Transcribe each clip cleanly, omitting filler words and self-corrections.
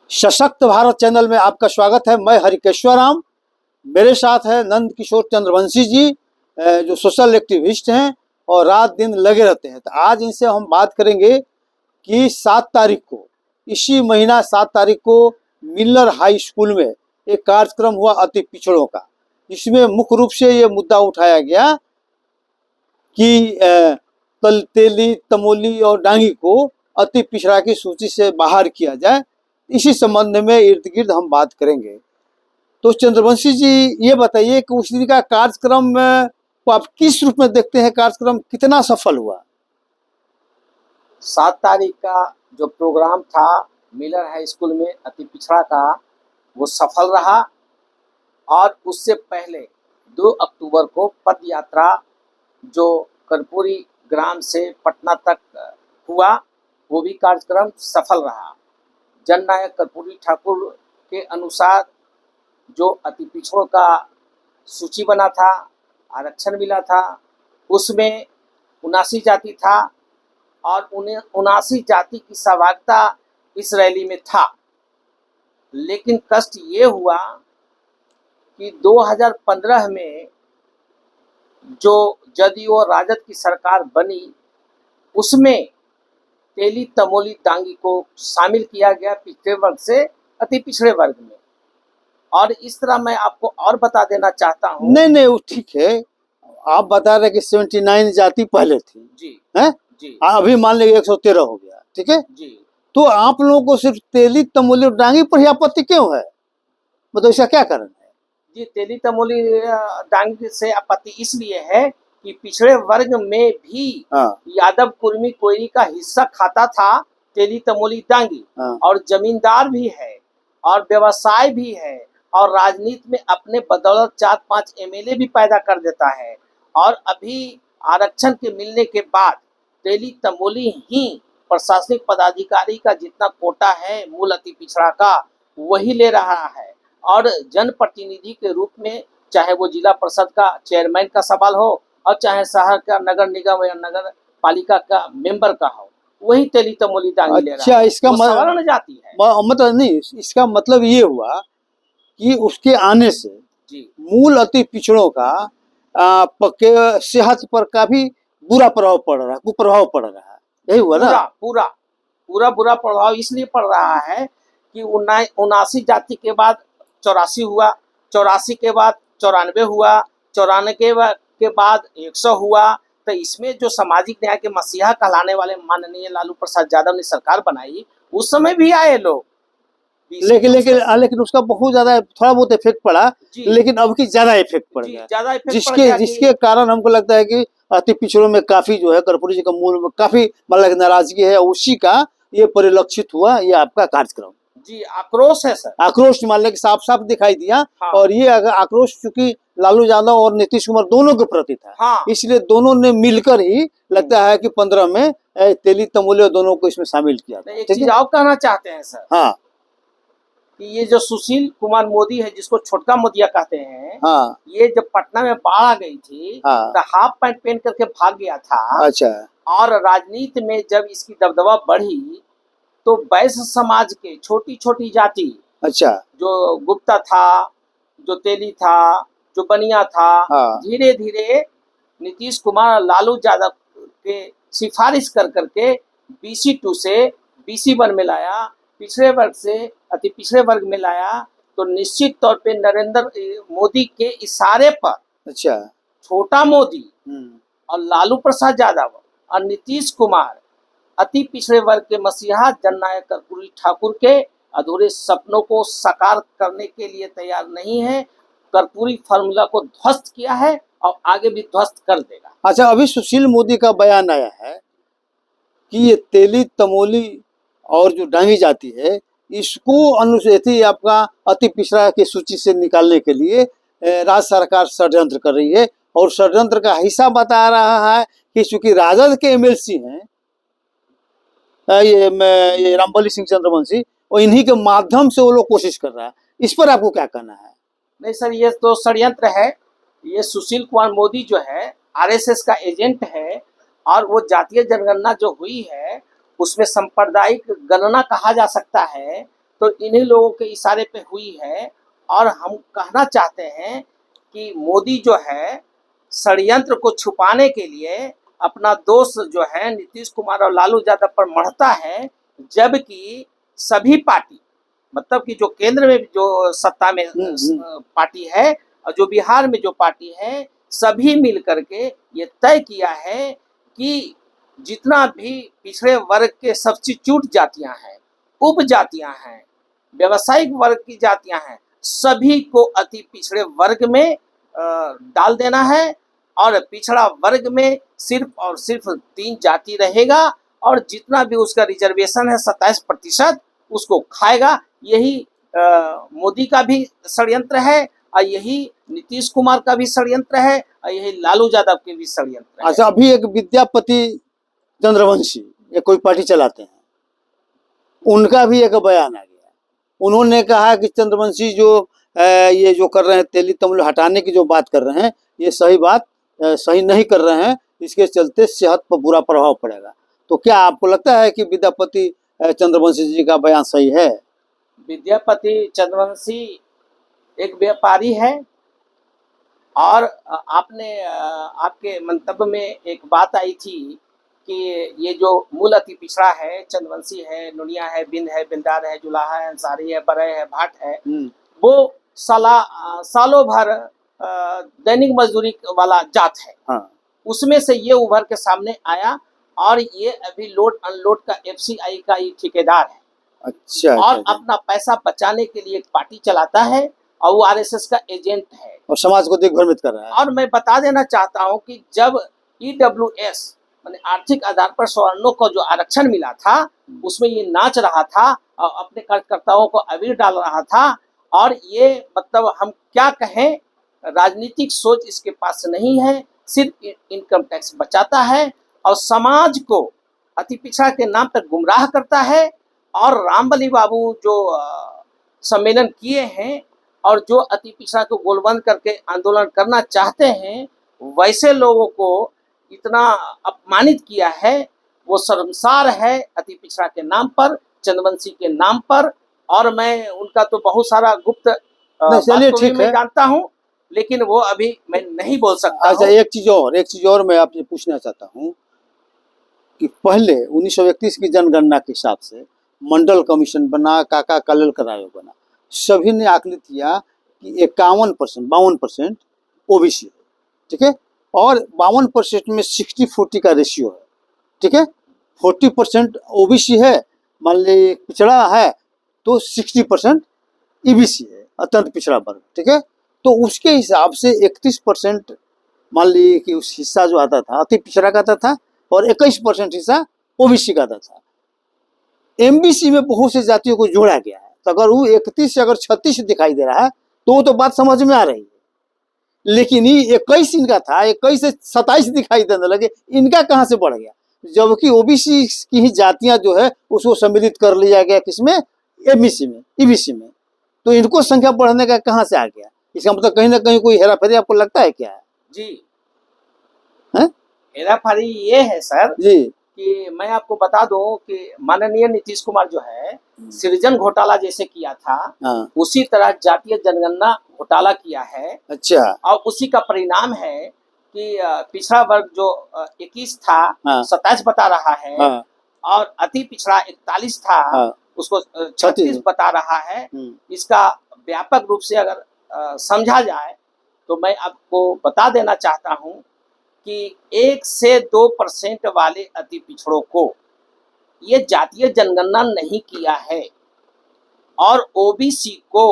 सशक्त भारत चैनल में आपका स्वागत है। मैं हरिकेश्वर राम, मेरे साथ है नंद किशोर चंद्रवंशी जी, जो सोशल एक्टिविस्ट हैं और रात दिन लगे रहते हैं। तो आज इनसे हम बात करेंगे कि 7 तारीख को, इसी महीना 7 तारीख को मिलर हाई स्कूल में एक कार्यक्रम हुआ अति पिछड़ों का। इसमें मुख्य रूप से ये मुद्दा उठाया गया कि तेली, तमोली और डांगी को अति पिछड़ा की सूची से बाहर किया जाए। इसी संबंध में इर्द गिर्द हम बात करेंगे। तो चंद्रवंशी जी, ये बताइए कि उस दिन का कार्यक्रम को आप किस रूप में देखते हैं? कार्यक्रम कितना सफल हुआ? 7 तारीख का जो प्रोग्राम था मिलर हाई स्कूल में अति पिछड़ा का, वो सफल रहा। और उससे पहले 2 अक्टूबर को पद यात्रा जो कर्पूरी ग्राम से पटना तक हुआ, वो भी कार्यक्रम सफल रहा। जननायक कर्पूरी ठाकुर के अनुसार जो अति पिछड़ों का सूची बना था, आरक्षण मिला था, उसमें 79 जाति था और उन्हें 79 जाति की सहभागिता इस रैली में था। लेकिन कष्ट ये हुआ कि 2015 में जो जदयू और राजद की सरकार बनी, उसमें तेली, तमोली, दांगी को शामिल किया गया पिछड़े वर्ग से अति पिछड़े वर्ग में। और इस तरह मैं आपको और बता देना चाहता हूँ। नहीं, वो ठीक है। आप बता रहे कि 79 जाति पहले थी जी हैं? जी। अभी मान लीजिए 113 हो गया, ठीक है जी। तो आप लोगों को सिर्फ तेली, तमोली और डांगी पर ही आपत्ति क्यों है? मतलब इसका क्या कारण है? जी, तेली, तमोली, डांगी से आपत्ति इसलिए है कि पिछड़े वर्ग में भी यादव, कुर्मी, कोयरी का हिस्सा खाता था तेली, तमोली, डांगी। और जमींदार भी है और व्यवसाय भी है और राजनीति में अपने बदौलत 4-5 एमएलए भी पैदा कर देता है। और अभी आरक्षण के मिलने के बाद तेली, तमोली ही प्रशासनिक पदाधिकारी का जितना कोटा है मूल अति पिछड़ा का, वही ले रहा है। और जनप्रतिनिधि के रूप में, चाहे वो जिला परिषद का चेयरमैन का सवाल हो और चाहे शहर का नगर निगम या नगर पालिका का मेंबर का हो, वही तेली, तमोली, डांगी ले रहा है। इसका सवर्ण जाति है। मतलब नहीं, इसका मतलब ये हुआ कि उसके आने से जी मूल अति पिछड़ों का पक्के सेहत पर काफी बुरा प्रभाव पड़ रहा है, कुप्रभाव पड़ रहा है। यही हुआ ना? पूरा बुरा प्रभाव इसलिए पड़ रहा है कि 79 जाति के बाद 84 हुआ, 84 के बाद 94 हुआ, 94 के बाद 100 हुआ। तो इसमें जो सामाजिक न्याय के मसीहा कहलाने वाले माननीय लालू प्रसाद यादव ने सरकार बनाई, उस समय भी आए लोग, लेकिन उसका बहुत ज्यादा, थोड़ा बहुत इफेक्ट पड़ा, लेकिन अब की ज्यादा इफेक्ट पड़ गया, जिसके कारण हमको लगता है कि अति पिछड़ों में काफी जो है कर्पूरी जी का मूल में काफी मतलब नाराजगी है। उसी का ये परिलक्षित हुआ, ये आपका कार्यक्रम। जी, आक्रोश है सर। आक्रोश मान लें कि साफ साफ दिखाई दिया। हाँ। और ये अगर आक्रोश चूंकि लालू यादव और नीतीश कुमार दोनों के प्रति था। हाँ। इसलिए दोनों ने मिलकर ही लगता है कि 15 में तेली, तमोली दोनों को इसमें शामिल किया। एक चीज और कहना चाहते हैं सर। हाँ, कि ये जो सुशील कुमार मोदी है, जिसको छोटका मोदिया कहते हैं, हाँ, ये जब पटना में बाढ़ आ गई थी, हाँ, तो हाफ पैंट पहन करके भाग गया था। अच्छा। और राजनीति में जब इसकी दबदबा बढ़ी तो वैश्य समाज के छोटी छोटी जाति, अच्छा, जो गुप्ता था, जो तेली था, जो बनिया था, धीरे धीरे नीतीश कुमार लालू यादव के सिफारिश कर करके BC2 से BC1 में लाया, पिछड़े वर्ग से अति पिछड़े वर्ग में लाया। तो निश्चित तौर पे नरेंद्र मोदी के इशारे पर, अच्छा, छोटा मोदी और लालू प्रसाद यादव और नीतीश कुमार अति पिछड़े वर्ग के मसीहा जननायक कर्पूरी ठाकुर के अधूरे सपनों को साकार करने के लिए तैयार नहीं है। कर्पूरी फार्मूला को ध्वस्त किया है और आगे भी ध्वस्त कर देगा। अच्छा, अभी सुशील मोदी का बयान आया है कि ये तेली, तमोली और जो डांगी जाति है, इसको अनुसूचित आपका अति पिछड़ा की सूची से निकालने के लिए राज्य सरकार षड्यंत्र कर रही है। और षड्यंत्र का हिस्सा बता रहा है कि चूंकि राजद के MLC हैं ये रामबली सिंह चंद्रवंशी, और इन्हीं के माध्यम से वो लोग कोशिश कर रहा है। इस पर आपको क्या कहना है? नहीं सर, ये तो षड्यंत्र है। ये सुशील कुमार मोदी जो है RSS का एजेंट है और वो जातीय जनगणना जो हुई है उसमें सांप्रदायिक गणना कहा जा सकता है। तो इन्हीं लोगों के इशारे पे हुई है। और हम कहना चाहते हैं कि मोदी जो है षड्यंत्र को छुपाने के लिए अपना दोष जो है नीतीश कुमार और लालू यादव पर मढ़ता है, जबकि सभी पार्टी मतलब कि जो केंद्र में जो सत्ता में पार्टी है और जो बिहार में जो पार्टी है, सभी मिल करके ये तय किया है कि जितना भी पिछड़े वर्ग के सब्स्टिट्यूट जातियां हैं, उपजातियां हैं, व्यावसायिक वर्ग की जातियां हैं, सभी को अति पिछड़े वर्ग में डाल देना है। और पिछड़ा वर्ग में सिर्फ और सिर्फ 3 जाति रहेगा और जितना भी उसका रिजर्वेशन है 27% उसको खाएगा। यही मोदी का भी षड्यंत्र है और यही नीतीश कुमार का भी षड्यंत्र है और यही लालू यादव के भी षड्यंत्र है। अच्छा, अभी एक विद्यापति चंद्रवंशी ये कोई पार्टी चलाते हैं, उनका भी एक बयान आ गया। उन्होंने कहा कि चंद्रवंशी जो ये जो कर रहे हैं तेली तमिल हटाने की जो बात कर रहे हैं, ये सही नहीं कर रहे हैं, इसके चलते सेहत पर बुरा प्रभाव पड़ेगा। तो क्या आपको लगता है कि विद्यापति चंद्रवंशी जी का बयान सही है? विद्यापति चंद्रवंशी एक व्यापारी है और आपके मंतव्य में एक बात आई थी कि ये जो मूल अति पिछड़ा है, चंद्रवंशी है, नुनिया है, बिंद है, बिलदार है, जुलाहा है, अंसारी है, बरय है, भाट है, वो सालों भर दैनिक मजदूरी वाला जात है। हाँ। उसमें से ये उभर के सामने आया और ये अभी लोड अनलोड का FCI का ये ठेकेदार है। अच्छा, और अच्छा। अपना पैसा बचाने के लिए एक पार्टी चलाता है और वो RSS का एजेंट है और समाज को दिग्भ्रमित कर रहा है। और मैं बता देना चाहता हूं कि जब EWS माने आर्थिक आधार पर सवर्णों को जो आरक्षण मिला था, उसमें ये नाच रहा था और अपने कार्यकर्ताओं को अबीर डाल रहा था। और ये मतलब हम क्या कहें, राजनीतिक सोच इसके पास नहीं है, सिर्फ इनकम टैक्स बचाता है और समाज को अति पिछड़ा के नाम पर गुमराह करता है। और रामबली बाबू जो सम्मेलन किए हैं और जो अति पिछड़ा को गोलबंद करके आंदोलन करना चाहते हैं, वैसे लोगों को इतना अपमानित किया है, वो शर्मसार है अति पिछड़ा के नाम पर, चंद्रवंशी के नाम पर। और मैं उनका तो बहुत सारा गुप्त चलिए ठीक मैं है, जानता हूं, लेकिन वो अभी मैं नहीं बोल सकता। अच्छा, एक चीज और मैं आपसे पूछना चाहता हूँ कि पहले 1931 की जनगणना के हिसाब से मंडल कमीशन बना, काका कालेलकर आयोग बना, सभी ने आकलित किया कि 52% OBC है, ठीक है, और 52% में 60-40 का रेशियो है, ठीक है। 40% OBC है, मान ली पिछड़ा है, तो 60% EBC है, अत्यंत पिछड़ा वर्ग, ठीक है। तो उसके हिसाब से 31% मान ली कि उस हिस्सा जो आता था अति पिछड़ा का आता था और 21% हिस्सा OBC का आता था। MBC में बहुत से जातियों को जोड़ा गया है, तो अगर वो 31 से अगर 36 दिखाई दे रहा है तो बात समझ में आ रही है। लेकिन ये 21 इनका था, 21 से 27 दिखाई देने लगे, इनका कहाँ से बढ़ गया? जबकि OBC की ही जातियां जो है उसको सम्मिलित कर लिया गया किसमें? MBC में, EBC में। तो इनको संख्या बढ़ने का कहाँ से आ गया? इसका मतलब कहीं ना कहीं कोई हेराफेरी आपको लगता है क्या? जी, है हेराफेरी ये है सर जी कि मैं आपको बता दूं कि माननीय नीतीश कुमार जो है सृजन घोटाला जैसे किया था, हाँ। उसी तरह जातीय जनगणना घोटाला किया है। अच्छा, और उसी का परिणाम है कि पिछड़ा वर्ग जो 21 था, हाँ। 27 बता रहा है, हाँ। और अति पिछड़ा 41 था, हाँ। उसको 36 बता रहा है। इसका व्यापक रूप से अगर समझा जाए तो मैं आपको बता देना चाहता हूं कि 1 से 2% वाले अति पिछड़ों को ये जातीय जनगणना नहीं किया है और OBC को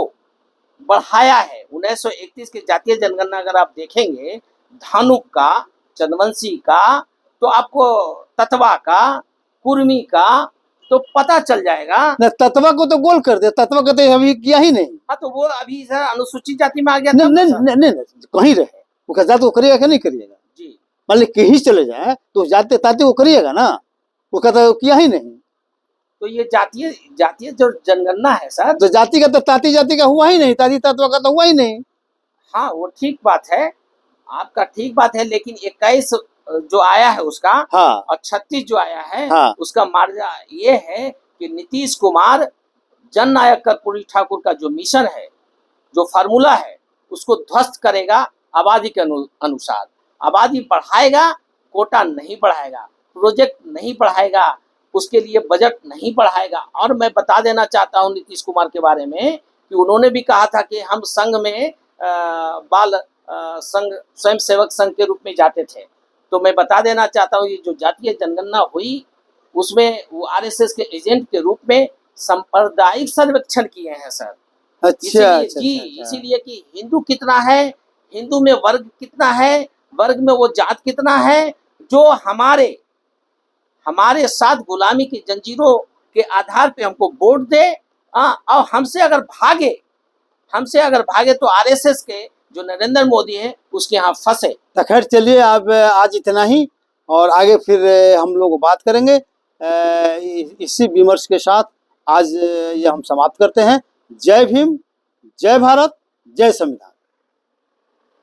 बढ़ाया है। 1931 के जातीय जनगणना अगर आप देखेंगे, धानुक का, चंद्रवंशी का, तो आपको ततवा का, कुर्मी का तो पता चल जाएगा। न तत्वा को तो गोल कर दे, तत्वा को तो अभी किया ही नहीं। हाँ, तो वो अभी सर अनुसूचित जाति में आ गया। नहीं, कहीं रहे वो जाति को करिएगा कि नहीं करिएगा जी। मान ली कहीं चले जाए तो जाते ताते वो करिएगा ना, वो कहता है किया ही नहीं। तो ये जातीय जो जनगणना है सर, तो जाति का तो ताती जाति का हुआ ही नहीं, ताती तत्व का तो हुआ ही नहीं। हाँ, वो ठीक बात है, आपका ठीक बात है, लेकिन 21 जो आया है उसका, हाँ। और 36 जो आया है, हाँ। उसका मार्जा ये है कि नीतीश कुमार जननायक कर्पूरी ठाकुर का जो मिशन है, जो फार्मूला है, उसको ध्वस्त करेगा आबादी के अनुसार। आबादी बढ़ाएगा, कोटा नहीं बढ़ाएगा, प्रोजेक्ट नहीं बढ़ाएगा, उसके लिए बजट नहीं बढ़ाएगा। और मैं बता देना चाहता हूं नीतीश कुमार के बारे में कि उन्होंने भी कहा था कि हम संघ में बाल संघ स्वयं सेवक संघ के रूप में जाते थे। तो मैं बता देना चाहता हूँ, ये जो जातीय जनगणना हुई उसमें वो आरएसएस के एजेंट के रूप में सांप्रदायिक सर्वेक्षण किए हैं सर। अच्छा इसीलिए कि हिंदू कितना है, हिंदू में वर्ग कितना है, वर्ग में वो जात कितना है, जो हमारे साथ गुलामी की जंजीरों के आधार पे हमको वोट दे, और हमसे अगर भागे तो आरएसएस के जो नरेंद्र मोदी है उसके यहाँ फंसे। तो खैर चलिए, अब आज इतना ही, और आगे फिर हम लोग बात करेंगे। इसी विमर्श के साथ आज ये हम समाप्त करते हैं। जय भीम, जय भारत, जय संविधान।